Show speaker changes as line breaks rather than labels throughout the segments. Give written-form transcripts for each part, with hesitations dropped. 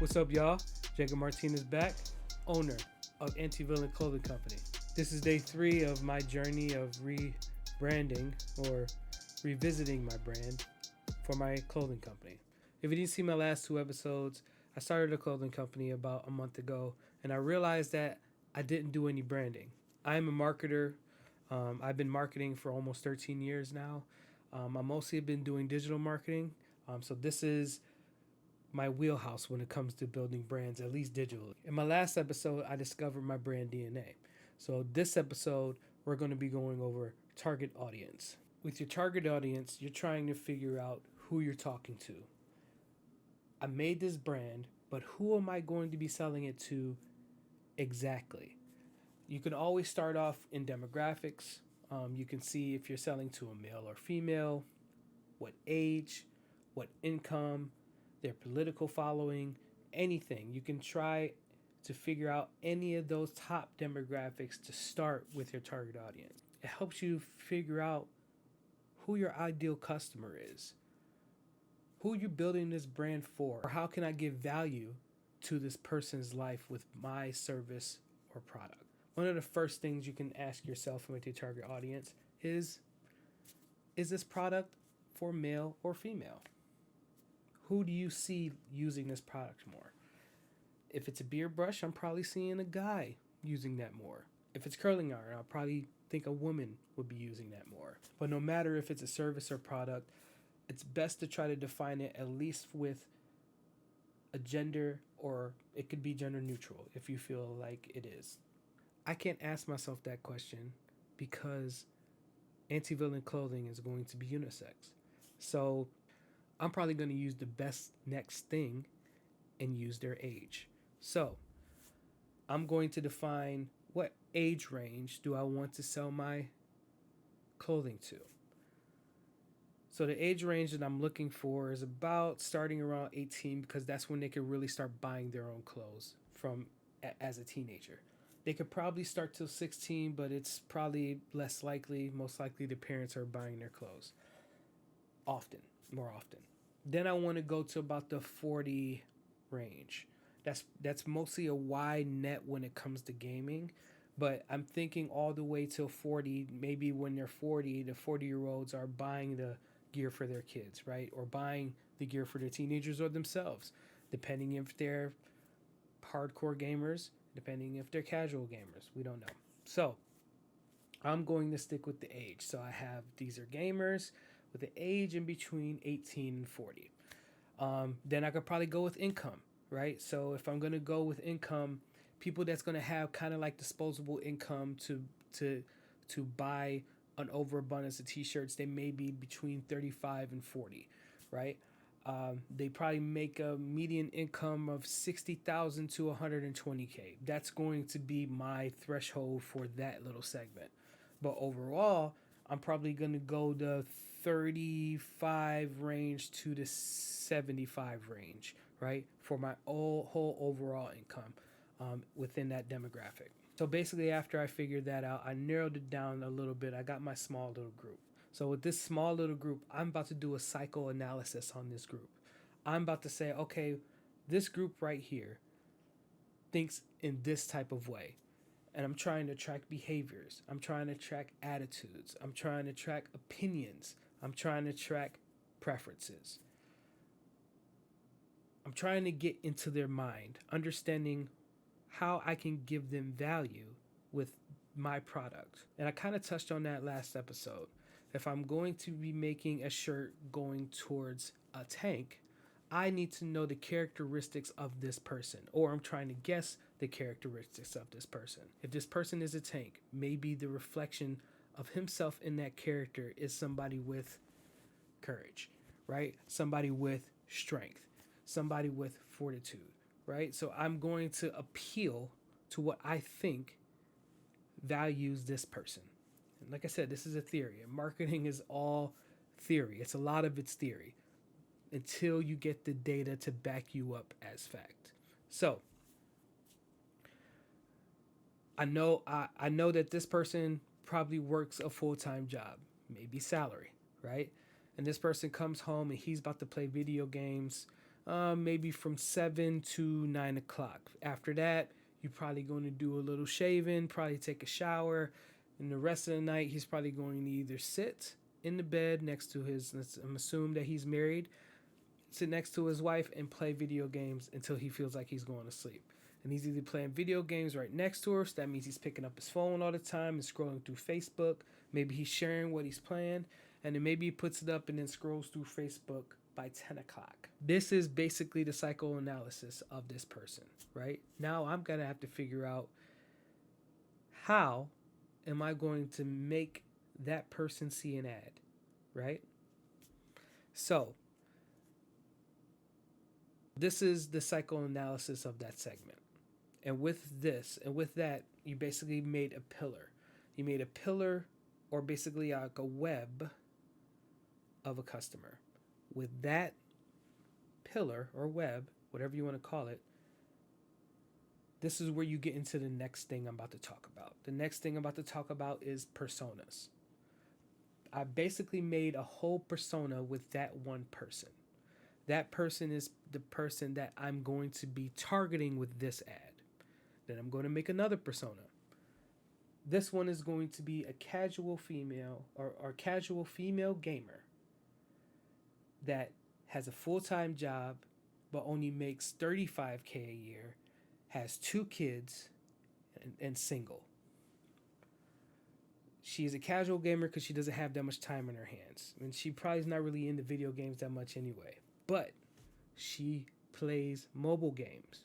What's up, y'all? Jacob Martinez back, owner of Antivillain Clothing Company. This is day 3 of my journey of rebranding or revisiting my brand for my clothing company. If you didn't see my last 2 episodes, I started a clothing company about a month ago, and I realized that I didn't do any branding. I am a marketer. I've been marketing for almost 13 years now. I mostly have been doing digital marketing. So this is my wheelhouse when it comes to building brands, at least digitally. In my last episode, I discovered my brand DNA. So this episode, we're going to be going over target audience. With your target audience, you're trying to figure out who you're talking to. I made this brand, but who am I going to be selling it to exactly? You can always start off in demographics. You can see if you're selling to a male or female, what age, what income, their political following, anything. You can try to figure out any of those top demographics to start with your target audience. It helps you figure out who your ideal customer is, who you're building this brand for, or how can I give value to this person's life with my service or product. One of the first things you can ask yourself with your target audience is this product for male or female? Who do you see using this product more? If it's a beard brush, I'm probably seeing a guy using that more. If it's curling iron, I'll probably think a woman would be using that more. But no matter if it's a service or product, it's best to try to define it at least with a gender, or it could be gender neutral if you feel like it is. I can't ask myself that question because Antivillain Clothing is going to be unisex. So I'm probably going to use the best next thing and use their age. So I'm going to define what age range do I want to sell my clothing to. So the age range that I'm looking for is about starting around 18 because that's when they can really start buying their own clothes from as a teenager. They could probably start till 16, but it's probably less likely. Most likely the parents are buying their clothes more often. Then I want to go to about the 40 range. That's mostly a wide net when it comes to gaming, but I'm thinking all the way till 40. Maybe when they're 40, the 40-year-olds are buying the gear for their kids, right? Or buying the gear for their teenagers or themselves, depending if they're hardcore gamers, depending if they're casual gamers. We don't know. So I'm going to stick with the age. So I have these are gamers with the age in between 18 and 40. Then I could probably go with income, right? So if I'm going to go with income, people that's going to have kind of like disposable income to buy an overabundance of t-shirts, they may be between 35 and 40, right? They probably make a median income of 60,000 to 120K. That's going to be my threshold for that little segment. But overall, I'm probably going to go the 35 range to the 75 range, right? For my whole overall income within that demographic. So basically, after I figured that out, I narrowed it down a little bit. I got my small little group. So with this small little group, I'm about to do a psychoanalysis on this group. I'm about to say, okay, this group right here thinks in this type of way. And I'm trying to track behaviors. I'm trying to track attitudes. I'm trying to track opinions. I'm trying to track preferences. I'm trying to get into their mind, understanding how I can give them value with my product. And I kind of touched on that last episode. If I'm going to be making a shirt going towards a tank, I need to know the characteristics of this person, or I'm trying to guess the characteristics of this person. If this person is a tank, maybe the reflection of himself in that character is somebody with courage, right? Somebody with strength, somebody with fortitude, right? So I'm going to appeal to what I think values this person. And like I said, this is a theory. And marketing is all theory. It's a lot of it's theory until you get the data to back you up as fact. So I know that this person probably works a full-time job, maybe salary, right? And this person comes home and he's about to play video games maybe from 7 to 9 o'clock. After that, you're probably going to do a little shaving, probably take a shower, and the rest of the night, he's probably going to either sit in the bed next to his, I'm assuming that he's married, sit next to his wife and play video games until he feels like he's going to sleep. And he's either playing video games right next to her, so that means he's picking up his phone all the time and scrolling through Facebook. Maybe he's sharing what he's playing, and then maybe he puts it up and then scrolls through Facebook by 10 o'clock. This is basically the psychoanalysis of this person, right? Now I'm going to have to figure out, how am I going to make that person see an ad, right? So this is the psychoanalysis of that segment. And with this, and with that, you basically made a pillar. You made a pillar, or basically like a web of a customer. With that pillar or web, whatever you want to call it, this is where you get into the next thing I'm about to talk about. The next thing I'm about to talk about is personas. I basically made a whole persona with that one person. That person is the person that I'm going to be targeting with this ad. Then I'm going to make another persona. This one is going to be a casual female or casual female gamer that has a full-time job but only makes $35K a year, has 2 kids, and single. She's a casual gamer because she doesn't have that much time in her hands. And she probably is not really into video games that much anyway. But she plays mobile games.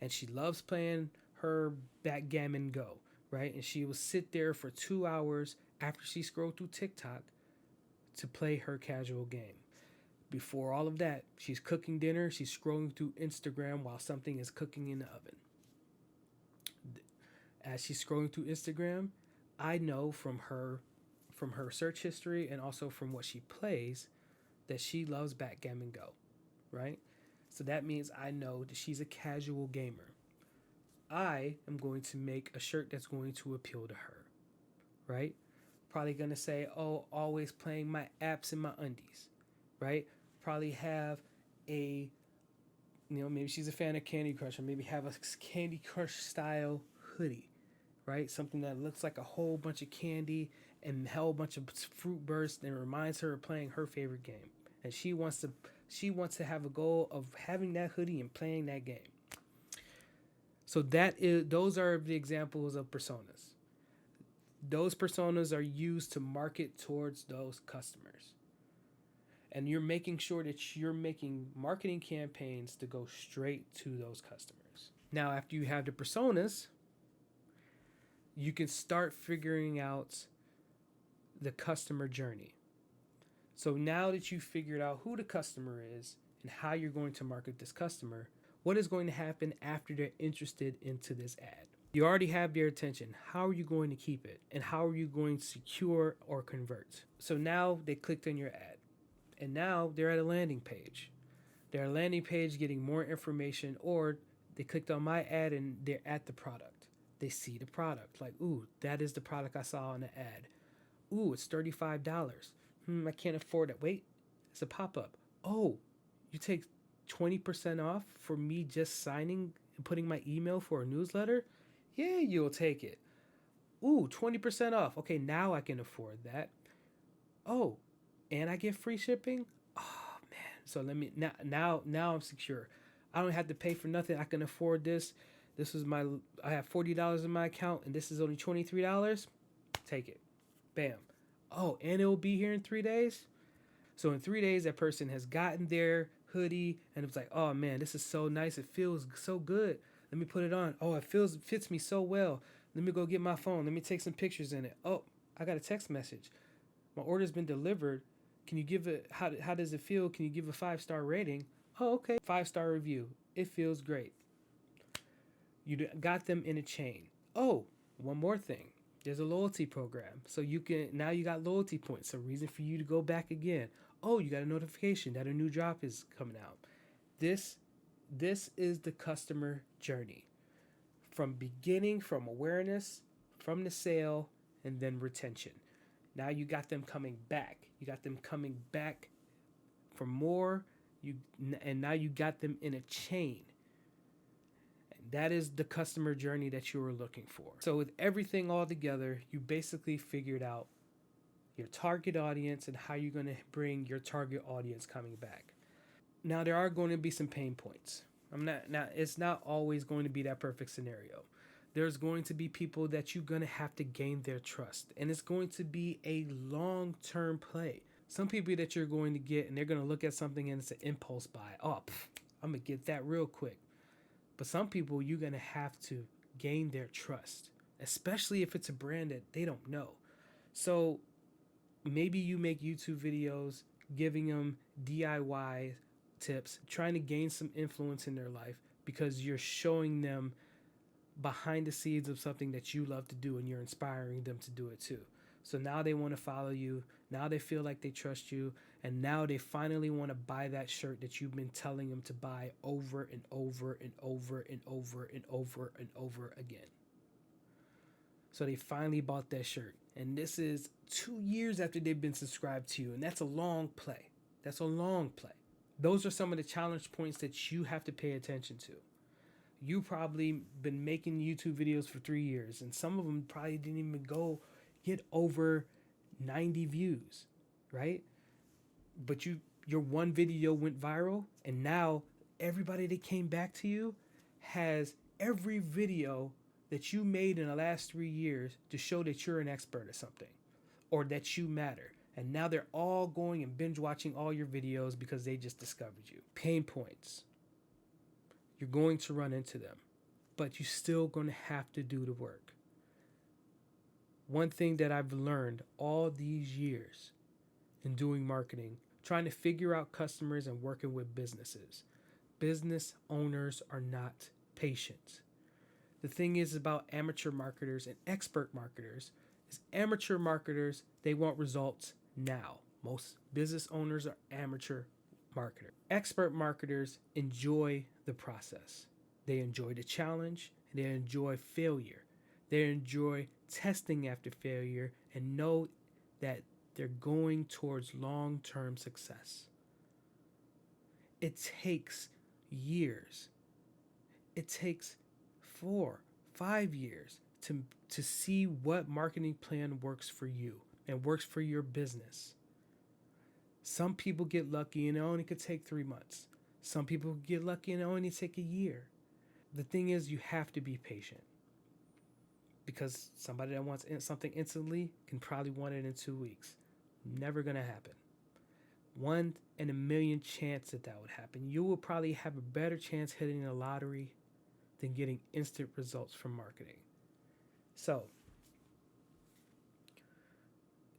And she loves playing her backgammon Go, right? And she will sit there for 2 hours after she scrolled through TikTok to play her casual game. Before all of that, she's cooking dinner. She's scrolling through Instagram while something is cooking in the oven. As she's scrolling through Instagram, I know from her search history and also from what she plays that she loves backgammon Go, right? So that means I know that she's a casual gamer. I am going to make a shirt that's going to appeal to her, right? Probably going to say, oh, always playing my apps in my undies, right? Probably have a, maybe she's a fan of Candy Crush, or maybe have a Candy Crush style hoodie, right? Something that looks like a whole bunch of candy and a whole bunch of fruit bursts and reminds her of playing her favorite game. And she wants to have a goal of having that hoodie and playing that game. So those are the examples of personas. Those personas are used to market towards those customers. And you're making sure that you're making marketing campaigns to go straight to those customers. Now, after you have the personas, you can start figuring out the customer journey. So now that you've figured out who the customer is and how you're going to market this customer, what is going to happen after they're interested into this ad? You already have their attention. How are you going to keep it? And how are you going to secure or convert? So now they clicked on your ad. And now they're at a landing page. They're at a landing page getting more information, or they clicked on my ad and they're at the product. They see the product. Like, ooh, that is the product I saw on the ad. Ooh, it's $35. I can't afford it. Wait, it's a pop-up. Oh, you take 20% off for me just signing and putting my email for a newsletter? Yeah, you'll take it. Ooh, 20% off. Okay, now I can afford that. Oh, and I get free shipping? Oh, man. So let me, now I'm secure. I don't have to pay for nothing. I can afford this. I have $40 in my account and this is only $23. Take it. Bam. Oh, and it will be here in 3 days? So in 3 days, that person has gotten their hoodie and it was like, oh man, this is so nice. It feels so good. Let me put it on. Oh, it fits me so well. Let me go get my phone. Let me take some pictures in it. Oh, I got a text message. My order's been delivered. Can you give it, how does it feel? Can you give a 5-star rating? Oh, okay. 5-star review. It feels great. You got them in a chain. Oh, one more thing. There's a loyalty program. So you got loyalty points. A reason for you to go back again. Oh, you got a notification that a new drop is coming out. This is the customer journey. From beginning, from awareness, from the sale, and then retention. Now you got them coming back. You got them coming back for more. And now you got them in a chain. And that is the customer journey that you were looking for. So with everything all together, you basically figured out your target audience and how you're going to bring your target audience coming back. Now there are going to be some pain points. It's not always going to be that perfect scenario. There's going to be people that you're going to have to gain their trust, and it's going to be a long-term play. Some people that you're going to get, and they're going to look at something and it's an impulse buy. Oh, I'm going to get that real quick. But some people, you're going to have to gain their trust, especially if it's a brand that they don't know. So maybe you make YouTube videos giving them DIY tips, trying to gain some influence in their life because you're showing them behind the scenes of something that you love to do and you're inspiring them to do it too. So now they want to follow you. Now they feel like they trust you. And now they finally want to buy that shirt that you've been telling them to buy over and over and over and over and over and over again. So they finally bought that shirt. And this is 2 years after they've been subscribed to you. And that's a long play. That's a long play. Those are some of the challenge points that you have to pay attention to. You probably been making YouTube videos for 3 years, and some of them probably didn't even get over 90 views, right? But your one video went viral, and now everybody that came back to you has every video that you made in the last 3 years to show that you're an expert at something or that you matter. And now they're all going and binge watching all your videos because they just discovered you. Pain points. You're going to run into them, but you're still going to have to do the work. One thing that I've learned all these years in doing marketing, trying to figure out customers and working with businesses. Business owners are not patient. The thing is about amateur marketers and expert marketers is amateur marketers, they want results now. Most business owners are amateur marketers. Expert marketers enjoy the process. They enjoy the challenge. They enjoy failure. They enjoy testing after failure and know that they're going towards long-term success. It takes years. It takes 4, 5 years to see what marketing plan works for you and works for your business. Some people get lucky and it only could take 3 months. Some people get lucky and it only take a year. The thing is, you have to be patient because somebody that wants something instantly can probably want it in 2 weeks. Never going to happen. 1 in a million chance that would happen. You will probably have a better chance hitting the lottery than getting instant results from marketing. So,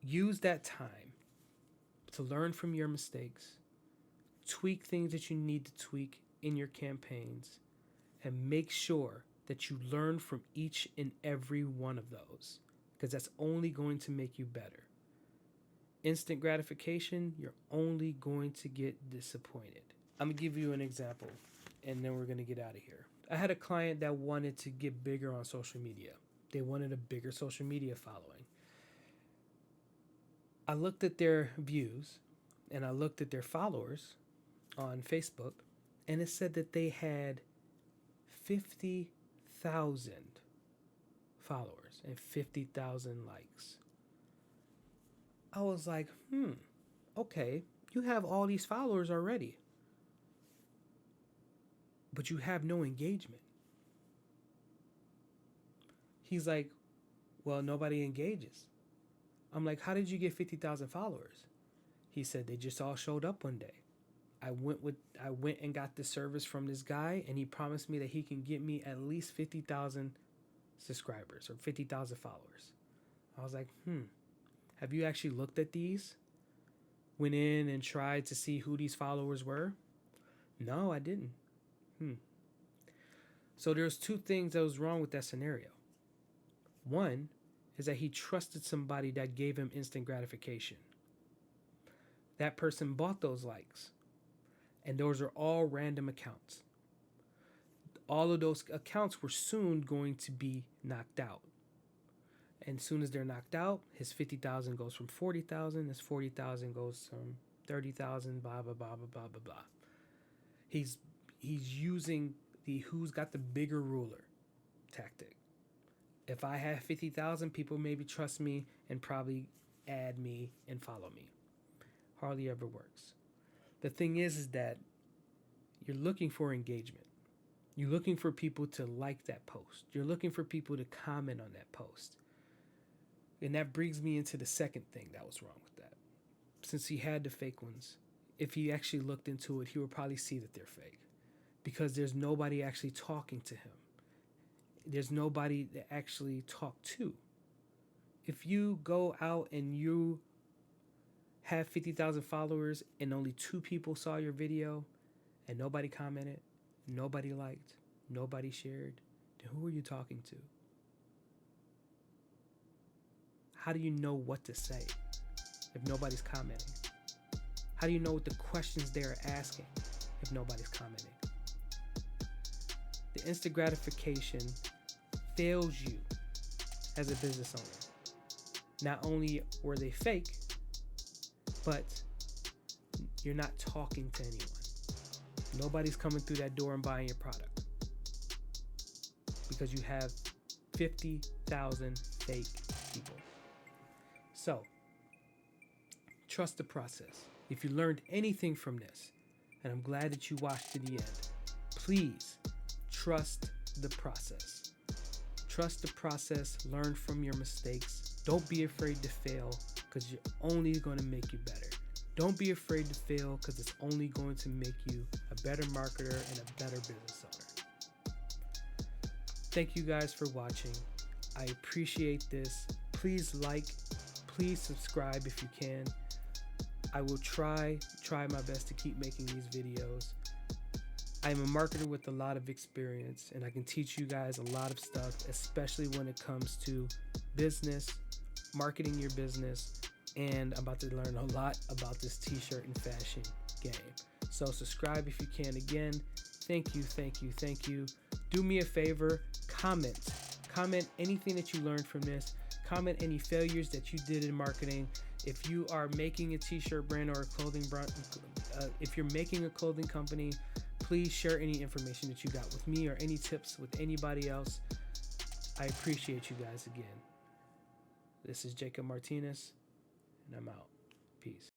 use that time to learn from your mistakes, tweak things that you need to tweak in your campaigns, and make sure that you learn from each and every one of those, because that's only going to make you better. Instant gratification, you're only going to get disappointed. I'm going to give you an example, and then we're going to get out of here. I had a client that wanted to get bigger on social media. They wanted a bigger social media following. I looked at their views and I looked at their followers on Facebook, and it said that they had 50,000 followers and 50,000 likes. I was like, okay, you have all these followers already, but you have no engagement. He's like, well, nobody engages. I'm like, how did you get 50,000 followers? He said they just all showed up one day. I went and got the service from this guy, and he promised me that he can get me at least 50,000 subscribers or 50,000 followers. I was like, have you actually looked at these? Went in and tried to see who these followers were? No, I didn't. So there's 2 things that was wrong with that scenario. One is that he trusted somebody that gave him instant gratification. That person bought those likes, and those are all random accounts. All of those accounts were soon going to be knocked out. And as soon as they're knocked out, his 50,000 goes from 40,000, his 40,000 goes from 30,000, blah, blah, blah, blah, blah, blah, blah. He's using the who's got the bigger ruler tactic. If I have 50,000, people maybe trust me and probably add me and follow me. Hardly ever works. The thing is that you're looking for engagement. You're looking for people to like that post. You're looking for people to comment on that post. And that brings me into the second thing that was wrong with that. Since he had the fake ones, if he actually looked into it, he would probably see that they're fake. Because there's nobody actually talking to him. There's nobody to actually talk to. If you go out and you have 50,000 followers and only 2 people saw your video and nobody commented, nobody liked, nobody shared, then who are you talking to? How do you know what to say if nobody's commenting? How do you know what the questions they're asking if nobody's commenting? The instant gratification fails you as a business owner. Not only were they fake, but you're not talking to anyone. Nobody's coming through that door and buying your product because you have 50,000 fake people. So, trust the process. If you learned anything from this, and I'm glad that you watched to the end, please trust the process. Trust the process. Learn from your mistakes. Don't be afraid to fail because you're only going to make you better. Don't be afraid to fail because it's only going to make you a better marketer and a better business owner. Thank you guys for watching. I appreciate this. Please like, please subscribe if you can. I will try my best to keep making these videos. I'm a marketer with a lot of experience, and I can teach you guys a lot of stuff, especially when it comes to business, marketing your business, and I'm about to learn a lot about this t-shirt and fashion game. So subscribe if you can. Again, thank you. Do me a favor, comment anything that you learned from this. Comment any failures that you did in marketing. If you are making a t-shirt brand or a clothing brand, if you're making a clothing company, please share any information that you got with me or any tips with anybody else. I appreciate you guys again. This is Jacob Martinez, and I'm out. Peace.